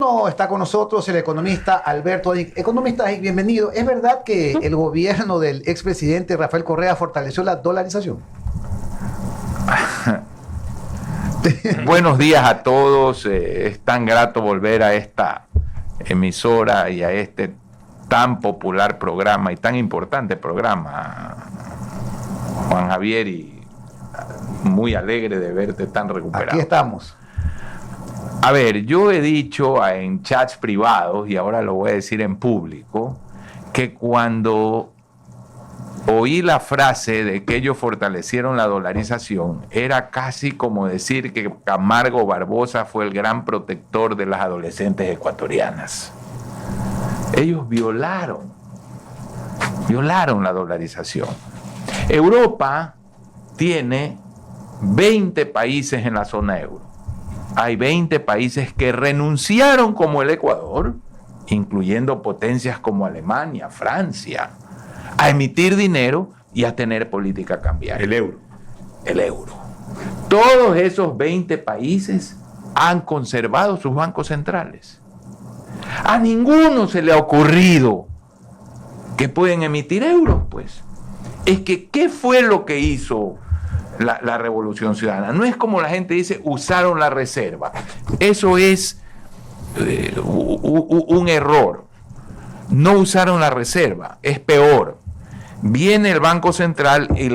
No, está con nosotros el economista Alberto Dick. Economista Dick, bienvenido. ¿Es verdad que el gobierno del expresidente Rafael Correa fortaleció la dolarización? Buenos días a todos. Es tan grato volver a esta emisora y a este tan popular programa y tan importante programa, Juan Javier, y muy alegre de verte tan recuperado. Aquí estamos. A ver, yo he dicho en chats privados, y ahora lo voy a decir en público, que cuando oí la frase de que ellos fortalecieron la dolarización, era casi como decir que Camargo Barbosa fue el gran protector de las adolescentes ecuatorianas. Ellos violaron la dolarización. Europa tiene 20 países en la zona euro. Hay 20 países que renunciaron, como el Ecuador, incluyendo potencias como Alemania, Francia, a emitir dinero y a tener política cambiaria. El euro. El euro. Todos esos 20 países han conservado sus bancos centrales. A ninguno se le ha ocurrido que pueden emitir euros, pues. Es que, ¿qué fue lo que hizo la Revolución Ciudadana? No es como la gente dice, usaron la reserva. Eso es un error. No usaron la reserva, es peor. Viene el Banco Central y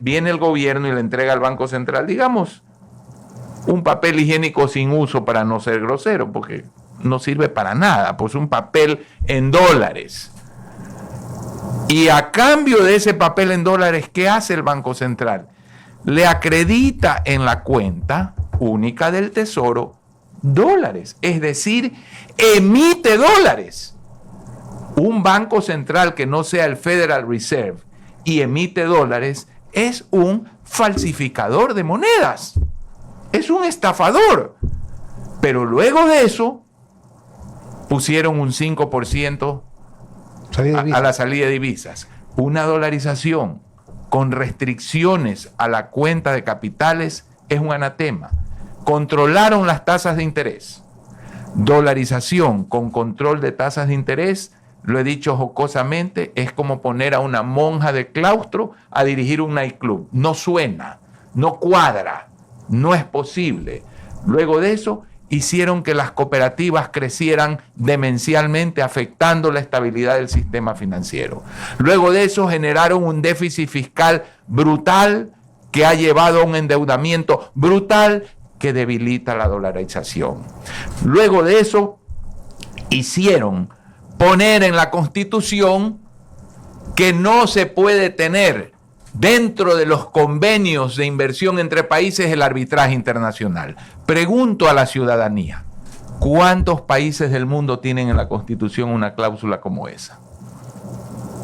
viene el gobierno y le entrega al Banco Central, digamos, un papel higiénico sin uso, para no ser grosero, porque no sirve para nada, pues un papel en dólares. Y a cambio de ese papel en dólares, ¿qué hace el Banco Central? Le acredita en la cuenta única del Tesoro dólares, es decir, emite dólares. Un banco central que no sea el Federal Reserve y emite dólares es un falsificador de monedas, es un estafador. Pero luego de eso pusieron un 5% a la salida de divisas, una dolarización con restricciones a la cuenta de capitales es un anatema. Controlaron las tasas de interés. Dolarización con control de tasas de interés, lo he dicho jocosamente, es como poner a una monja de claustro a dirigir un nightclub. No suena, no cuadra, no es posible. Luego de eso, hicieron que las cooperativas crecieran demencialmente, afectando la estabilidad del sistema financiero. Luego de eso, generaron un déficit fiscal brutal que ha llevado a un endeudamiento brutal que debilita la dolarización. Luego de eso, hicieron poner en la Constitución que no se puede tener dentro de los convenios de inversión entre países el arbitraje internacional. Pregunto a la ciudadanía, ¿cuántos países del mundo tienen en la Constitución una cláusula como esa?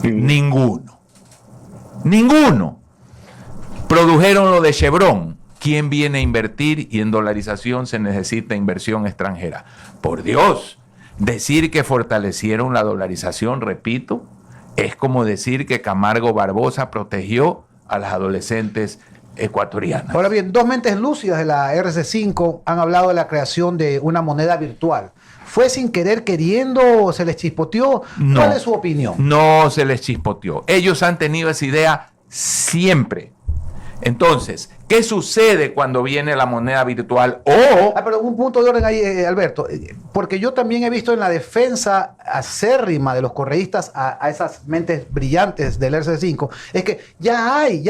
Ninguno. Ninguno. Produjeron lo de Chevron. ¿Quién viene a invertir? Y en dolarización se necesita inversión extranjera. Por Dios, decir que fortalecieron la dolarización, repito, es como decir que Camargo Barbosa protegió a las adolescentes ecuatorianas. Ahora bien, dos mentes lúcidas de la RC5 han hablado de la creación de una moneda virtual. ¿Fue sin querer, queriendo, se les chispoteó? No, ¿Cuál es su opinión? No se les chispoteó. Ellos han tenido esa idea siempre. Entonces, ¿qué sucede cuando viene la moneda virtual? Pero un punto de orden ahí, Alberto, porque yo también he visto en la defensa acérrima de los correístas a esas mentes brillantes del RC5, es que ya hay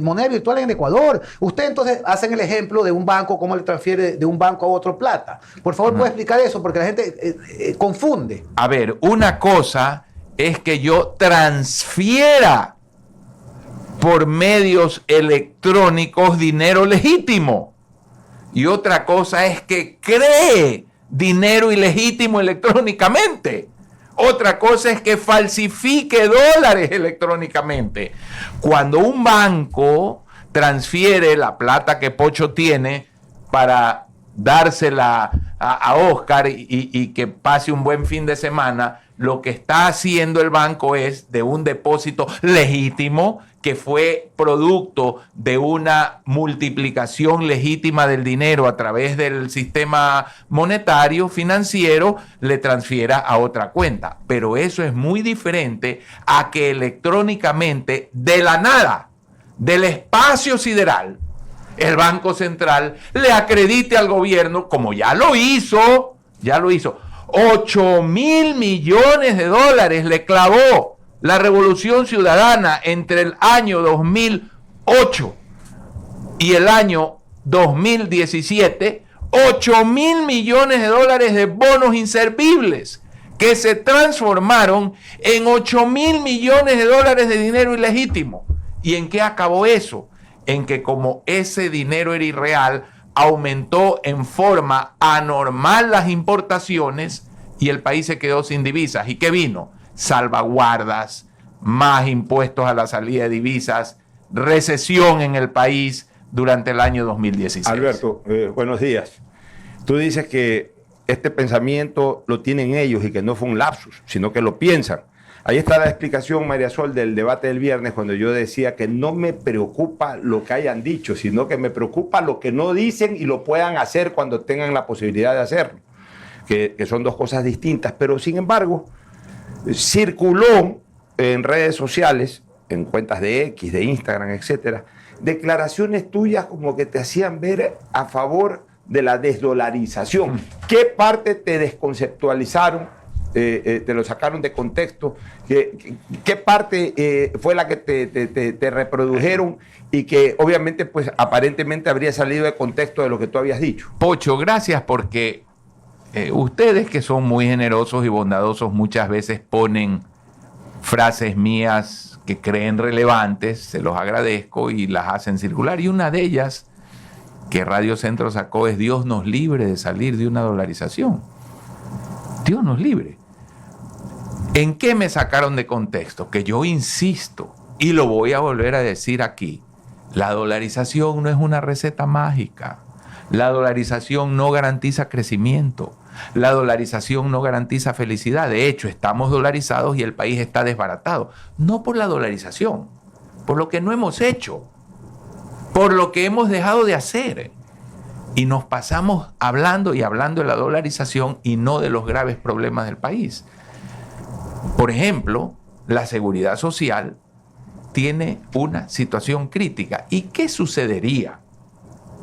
moneda virtual en Ecuador. Usted entonces hacen el ejemplo de un banco, cómo le transfiere de un banco a otro plata. Por favor, ¿puede explicar eso? Porque la gente confunde. A ver, una cosa es que yo transfiera por medios electrónicos dinero legítimo. Y otra cosa es que cree dinero ilegítimo electrónicamente. Otra cosa es que falsifique dólares electrónicamente. Cuando un banco transfiere la plata que Pocho tiene para dársela a Oscar y que pase un buen fin de semana, lo que está haciendo el banco es de un depósito legítimo que fue producto de una multiplicación legítima del dinero a través del sistema monetario, financiero, le transfiera a otra cuenta. Pero eso es muy diferente a que electrónicamente, de la nada, del espacio sideral, el Banco Central le acredite al gobierno, como ya lo hizo, 8.000 millones de dólares le clavó la Revolución Ciudadana entre el año 2008 y el año 2017, 8.000 millones de dólares de bonos inservibles que se transformaron en 8.000 millones de dólares de dinero ilegítimo. ¿Y en qué acabó eso? En que como ese dinero era irreal, aumentó en forma anormal las importaciones y el país se quedó sin divisas. ¿Y qué vino? Salvaguardas, más impuestos a la salida de divisas, recesión en el país durante el año 2016. Alberto, buenos días. Tú dices que este pensamiento lo tienen ellos y que no fue un lapsus, sino que lo piensan. Ahí está la explicación, María Sol, del debate del viernes, cuando yo decía que no me preocupa lo que hayan dicho, sino que me preocupa lo que no dicen y lo puedan hacer cuando tengan la posibilidad de hacerlo, que son dos cosas distintas. Pero, sin embargo, circuló en redes sociales, en cuentas de X, de Instagram, etcétera, declaraciones tuyas como que te hacían ver a favor de la desdolarización. ¿Qué parte te desconceptualizaron? Te lo sacaron de contexto. ¿Qué parte fue la que te reprodujeron y que obviamente pues aparentemente habría salido de contexto de lo que tú habías dicho? Pocho, gracias, porque ustedes, que son muy generosos y bondadosos, muchas veces ponen frases mías que creen relevantes, se los agradezco, y las hacen circular. Y una de ellas que Radio Centro sacó es: Dios nos libre de salir de una dolarización. Dios nos libre. ¿En qué me sacaron de contexto? Que yo insisto, y lo voy a volver a decir aquí, la dolarización no es una receta mágica. La dolarización no garantiza crecimiento. La dolarización no garantiza felicidad. De hecho, estamos dolarizados y el país está desbaratado. No por la dolarización, por lo que no hemos hecho, por lo que hemos dejado de hacer. Y nos pasamos hablando y hablando de la dolarización y no de los graves problemas del país. Por ejemplo, la seguridad social tiene una situación crítica. ¿Y qué sucedería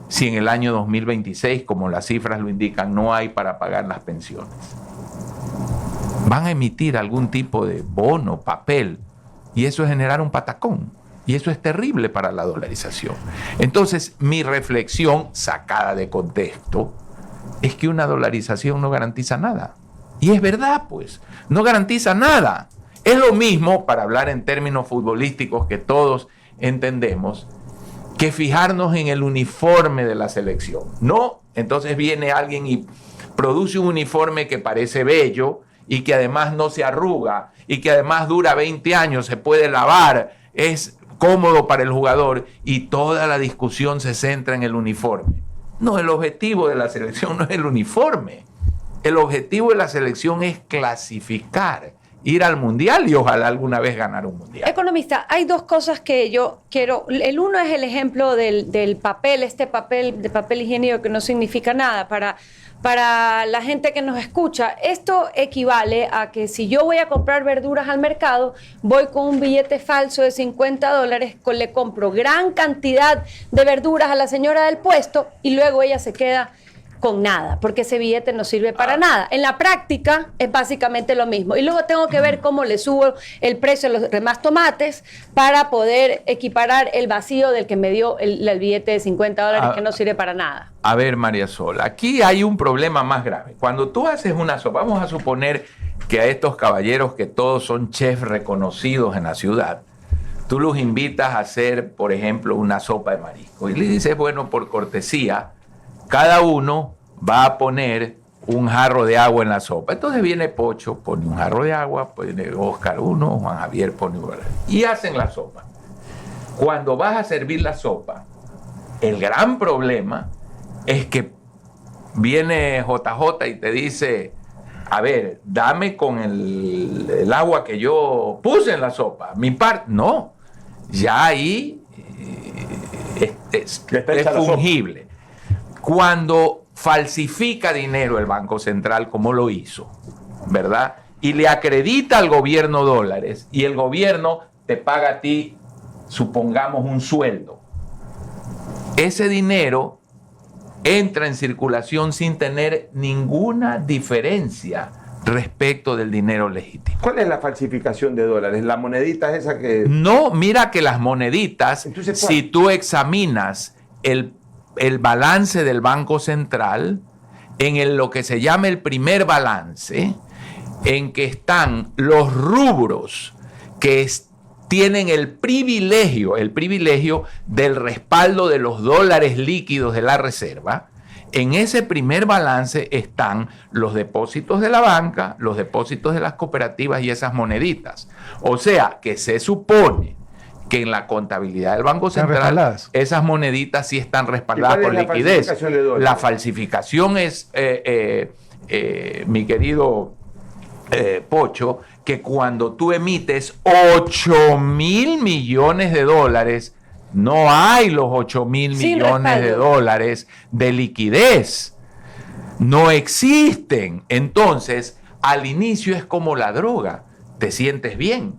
si en el año 2026, como las cifras lo indican, no hay para pagar las pensiones? Van a emitir algún tipo de bono, papel, y eso es generar un patacón. Y eso es terrible para la dolarización. Entonces, mi reflexión, sacada de contexto, es que una dolarización no garantiza nada. Y es verdad, pues, no garantiza nada. Es lo mismo, para hablar en términos futbolísticos que todos entendemos, que fijarnos en el uniforme de la selección. No, entonces viene alguien y produce un uniforme que parece bello y que además no se arruga y que además dura 20 años, se puede lavar, es cómodo para el jugador, y toda la discusión se centra en el uniforme. No, el objetivo de la selección no es el uniforme. El objetivo de la selección es clasificar, ir al mundial y ojalá alguna vez ganar un mundial. Economista, hay dos cosas que yo quiero. El uno es el ejemplo del papel, este papel de papel higiénico que no significa nada. Para la gente que nos escucha, esto equivale a que si yo voy a comprar verduras al mercado, voy con un billete falso de $50, le compro gran cantidad de verduras a la señora del puesto y luego ella se queda con nada, porque ese billete no sirve para nada. En la práctica es básicamente lo mismo. Y luego tengo que ver cómo le subo el precio de los demás tomates para poder equiparar el vacío del que me dio el billete de $50 que no sirve para nada. A ver, María Sol, aquí hay un problema más grave. Cuando tú haces una sopa, vamos a suponer que a estos caballeros, que todos son chefs reconocidos en la ciudad, tú los invitas a hacer, por ejemplo, una sopa de marisco. Y le dices, bueno, por cortesía, cada uno va a poner un jarro de agua en la sopa. Entonces viene Pocho, pone un jarro de agua, pone Oscar uno, Juan Javier pone uno, y hacen la sopa. Cuando vas a servir la sopa, el gran problema es que viene JJ y te dice, a ver, dame con el agua que yo puse en la sopa, mi parte. No, ya ahí es fungible. Cuando falsifica dinero el Banco Central, como lo hizo, ¿verdad? Y le acredita al gobierno dólares, y el gobierno te paga a ti, supongamos, un sueldo. Ese dinero entra en circulación sin tener ninguna diferencia respecto del dinero legítimo. ¿Cuál es la falsificación de dólares? ¿La monedita es esa que...? No, mira que las moneditas, Entonces, si tú examinas el balance del Banco Central, lo que se llama el primer balance, en que están los rubros que tienen el privilegio del respaldo de los dólares líquidos de la reserva. En ese primer balance están los depósitos de la banca, los depósitos de las cooperativas y esas moneditas. O sea, que se supone que en la contabilidad del Banco Central esas moneditas sí están respaldadas por liquidez. La falsificación es, mi querido Pocho, que cuando tú emites 8.000 millones de dólares, no hay los 8.000 millones de dólares de liquidez. No existen. Entonces, al inicio es como la droga. Te sientes bien,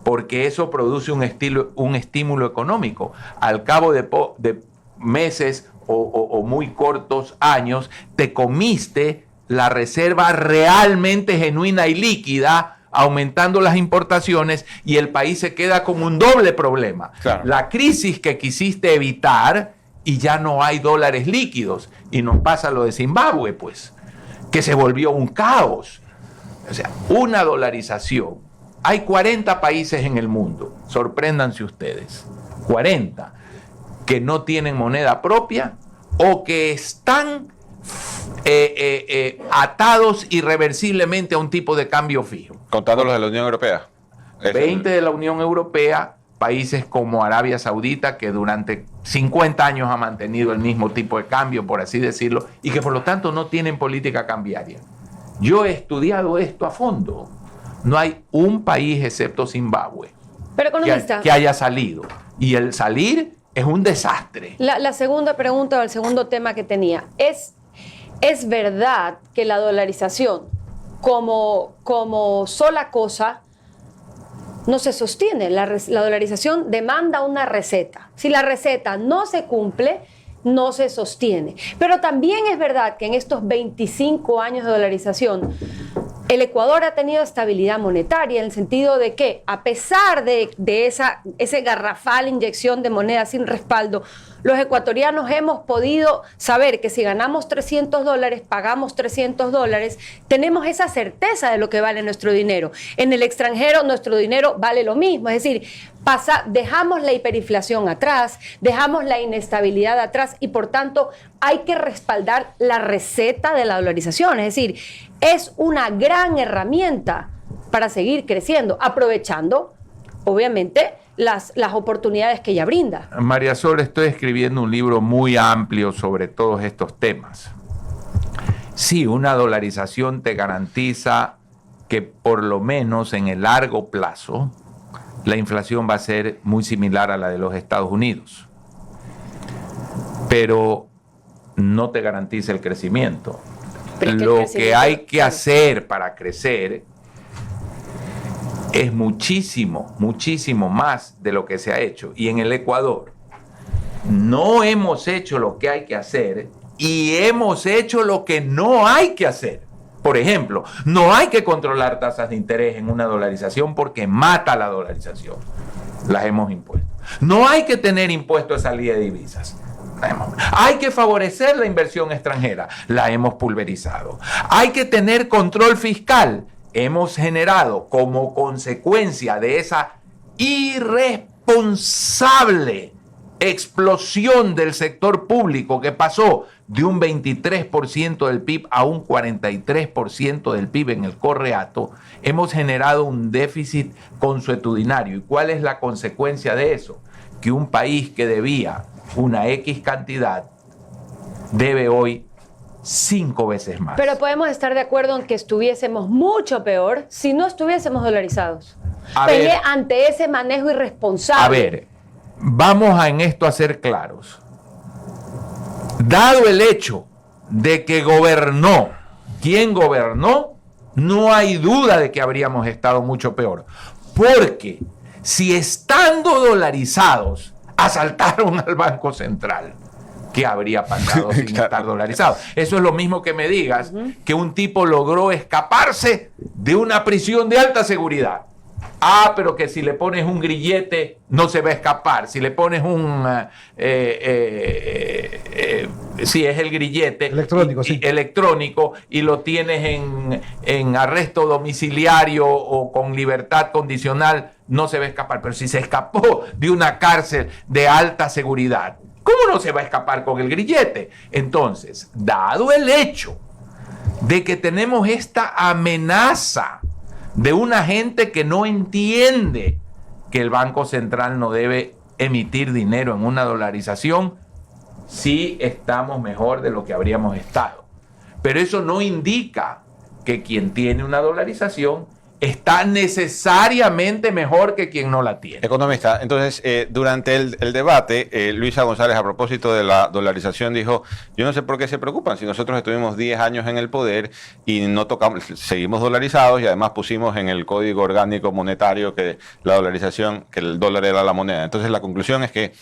porque eso produce un estímulo económico. Al cabo de meses o muy cortos años, te comiste la reserva realmente genuina y líquida, aumentando las importaciones, y el país se queda con un doble problema. Claro. La crisis que quisiste evitar, y ya no hay dólares líquidos. Y nos pasa lo de Zimbabue, pues, que se volvió un caos. O sea, una dolarización. Hay 40 países en el mundo, sorpréndanse ustedes, 40, que no tienen moneda propia o que están atados irreversiblemente a un tipo de cambio fijo. Contando los de la Unión Europea. 20 de la Unión Europea, países como Arabia Saudita, que durante 50 años ha mantenido el mismo tipo de cambio, por así decirlo, y que por lo tanto no tienen política cambiaria. Yo he estudiado esto a fondo. No hay un país excepto Zimbabue que haya salido. Y el salir es un desastre. La segunda pregunta o el segundo tema que tenía ¿Es verdad que la dolarización como sola cosa no se sostiene? La dolarización demanda una receta. Si la receta no se cumple, no se sostiene. Pero también es verdad que en estos 25 años de dolarización, el Ecuador ha tenido estabilidad monetaria, en el sentido de que, a pesar de esa garrafal inyección de moneda sin respaldo, los ecuatorianos hemos podido saber que si ganamos $300, pagamos $300, tenemos esa certeza de lo que vale nuestro dinero. En el extranjero nuestro dinero vale lo mismo, es decir, dejamos la hiperinflación atrás, dejamos la inestabilidad atrás, y por tanto hay que respaldar la receta de la dolarización. Es decir, es una gran herramienta para seguir creciendo, aprovechando, obviamente, las oportunidades que ella brinda. María Sol, estoy escribiendo un libro muy amplio sobre todos estos temas. Sí, una dolarización te garantiza que por lo menos en el largo plazo la inflación va a ser muy similar a la de los Estados Unidos. Pero no te garantiza el crecimiento. Lo que hay que hacer para crecer es muchísimo, muchísimo más de lo que se ha hecho. Y en el Ecuador no hemos hecho lo que hay que hacer y hemos hecho lo que no hay que hacer. Por ejemplo, no hay que controlar tasas de interés en una dolarización porque mata la dolarización. Las hemos impuesto. No hay que tener impuesto a salida de divisas. Hay que favorecer la inversión extranjera. La hemos pulverizado. Hay que tener control fiscal. Hemos generado, como consecuencia de esa irresponsable explosión del sector público que pasó de un 23% del PIB a un 43% del PIB en el correato, hemos generado un déficit consuetudinario. ¿Y cuál es la consecuencia de eso? Que un país que debía una X cantidad debe hoy 5 veces más. Pero podemos estar de acuerdo en que estuviésemos mucho peor si no estuviésemos dolarizados. Ante ese manejo irresponsable. A ver, vamos en esto a ser claros. Dado el hecho de que gobernó quien gobernó, no hay duda de que habríamos estado mucho peor. Porque si estando dolarizados asaltaron al Banco Central, ¿qué habría pasado sin estar dolarizado? Eso es lo mismo que me digas que un tipo logró escaparse de una prisión de alta seguridad. Ah, pero que si le pones un grillete no se va a escapar. Si le pones un... sí, es el grillete. Electrónico, sí. Electrónico y lo tienes en arresto domiciliario o con libertad condicional, no se va a escapar. Pero si se escapó de una cárcel de alta seguridad, ¿cómo no se va a escapar con el grillete? Entonces, dado el hecho de que tenemos esta amenaza de una gente que no entiende que el Banco Central no debe emitir dinero en una dolarización, sí estamos mejor de lo que habríamos estado. Pero eso no indica que quien tiene una dolarización está necesariamente mejor que quien no la tiene. Economista, entonces, durante el debate, Luisa González, a propósito de la dolarización, dijo, yo no sé por qué se preocupan, si nosotros estuvimos 10 años en el poder y no tocamos, seguimos dolarizados y además pusimos en el Código Orgánico Monetario que la dolarización, que el dólar era la moneda. Entonces, la conclusión es que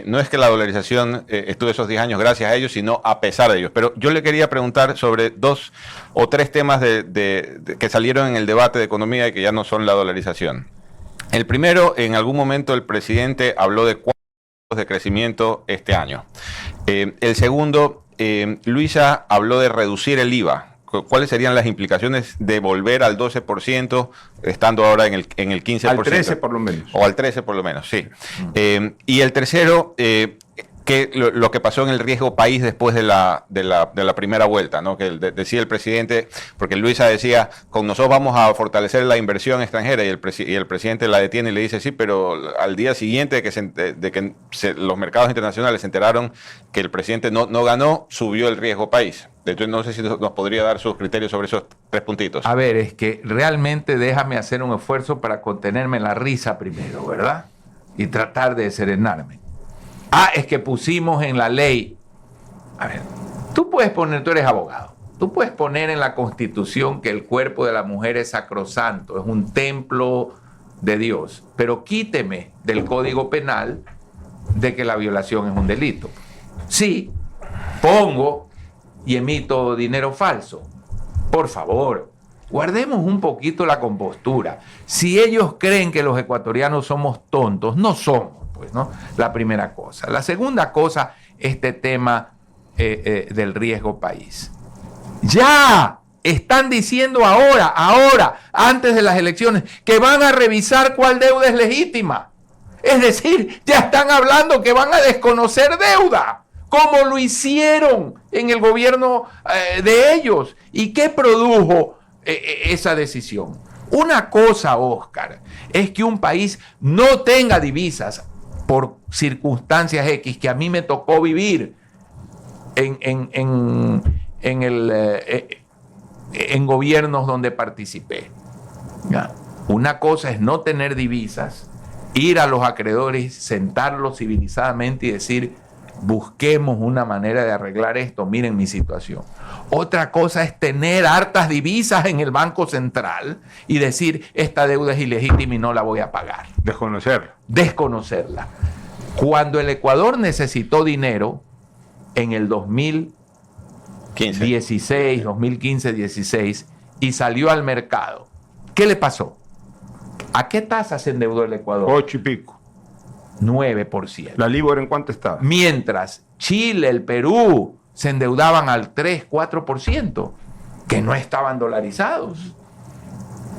no es que la dolarización estuvo esos 10 años gracias a ellos, sino a pesar de ellos. Pero yo le quería preguntar sobre 2 o 3 temas que salieron en el debate de economía y que ya no son la dolarización. El primero, en algún momento el presidente habló de 4% de crecimiento este año. El segundo, Luisa habló de reducir el IVA. ¿Cuáles serían las implicaciones de volver al 12% estando ahora en el 15%? Al 13% por lo menos. O al 13% por lo menos, sí. Y el tercero, que lo que pasó en el riesgo país después de la primera vuelta, ¿no? Que decía el presidente, porque Luisa decía, con nosotros vamos a fortalecer la inversión extranjera, y el presidente la detiene y le dice, sí, pero al día siguiente de que los mercados internacionales se enteraron que el presidente no ganó, subió el riesgo país. Entonces no sé si nos podría dar sus criterios sobre esos 3 puntitos. A ver, es que realmente déjame hacer un esfuerzo para contenerme la risa primero, ¿verdad? Y tratar de serenarme. Es que pusimos en la ley. A ver, tú eres abogado, tú puedes poner en la Constitución que el cuerpo de la mujer es sacrosanto, es un templo de Dios, pero quíteme del Código Penal de que la violación es un delito. Sí, pongo y emito dinero falso. Por favor, guardemos un poquito la compostura. Si ellos creen que los ecuatorianos somos tontos, no somos. Pues, ¿no? La primera cosa. La segunda cosa, este tema del riesgo país. Ya están diciendo ahora, antes de las elecciones, que van a revisar cuál deuda es legítima. Es decir, ya están hablando que van a desconocer deuda, como lo hicieron en el gobierno de ellos. ¿Y qué produjo esa decisión? Una cosa, Oscar, es que un país no tenga divisas por circunstancias X que a mí me tocó vivir en gobiernos donde participé. ¿Ya? Una cosa es no tener divisas, ir a los acreedores, sentarlos civilizadamente y decir, busquemos una manera de arreglar esto, miren mi situación. Otra cosa es tener hartas divisas en el Banco Central y decir, esta deuda es ilegítima y no la voy a pagar. Desconocerla. Cuando el Ecuador necesitó dinero en el 2016, 2015-16 y salió al mercado, ¿qué le pasó? ¿A qué tasa se endeudó el Ecuador? 8 y pico. 9%. ¿La Libor en cuánto estaba? Mientras Chile, el Perú se endeudaban al 3, 4%, que no estaban dolarizados.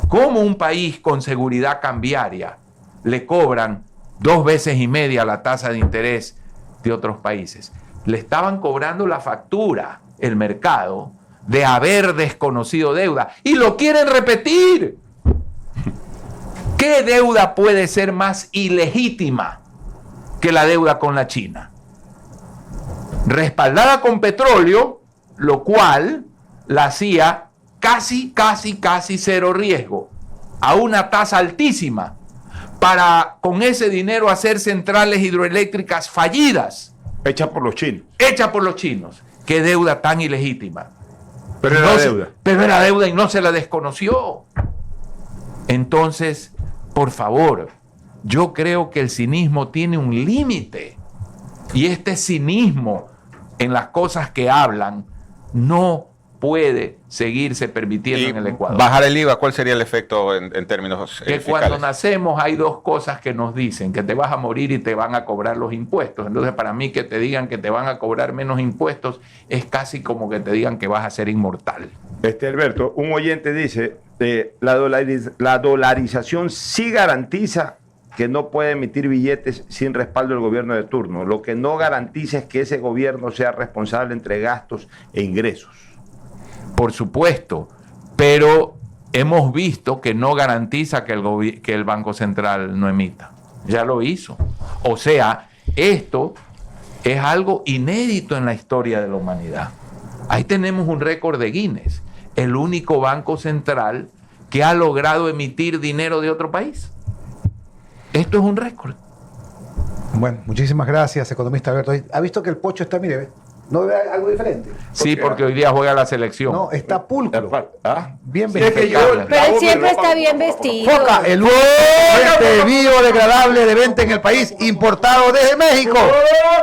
¿Cómo un país con seguridad cambiaria le cobran 2 veces y media la tasa de interés de otros países? Le estaban cobrando la factura, el mercado, de haber desconocido deuda. Y lo quieren repetir. ¿Qué deuda puede ser más ilegítima que la deuda con la China? Respaldada con petróleo, lo cual la hacía casi cero riesgo, a una tasa altísima, para con ese dinero hacer centrales hidroeléctricas fallidas. Hecha por los chinos. Hecha por los chinos. Qué deuda tan ilegítima. Pero era deuda. Pero era deuda y no se la desconoció. Entonces, por favor, yo creo que el cinismo tiene un límite. Y este cinismo en las cosas que hablan no puede seguirse permitiendo Y en el Ecuador. bajar el IVA, ¿cuál sería el efecto en términos Que fiscales? cuando nacemos hay dos cosas que nos dicen, que te vas a morir y te van a cobrar los impuestos. Entonces, para mí, que te digan que te van a cobrar menos impuestos es casi como que te digan que vas a ser inmortal. Alberto, un oyente dice, la dolarización sí garantiza que no puede emitir billetes sin respaldo del gobierno de turno. Lo que no garantiza es que ese gobierno sea responsable entre gastos e ingresos. Por supuesto, pero hemos visto que no garantiza que el Banco Central no emita. Ya lo hizo. O sea, esto es algo inédito en la historia de la humanidad. Ahí tenemos un récord de Guinness, el único banco central que ha logrado emitir dinero de otro país. Esto es un récord. Bueno, muchísimas gracias, economista Alberto. ¿Ha visto que el pocho está, mire, ve? ¿No ve algo diferente? Sí, porque hoy día juega la selección. No, está pulcro. ¿Ah? Bien Sí, es que vestido. yo- Pero él siempre está bien vestido. Foca, el único biodegradable de venta en el país, importado desde México.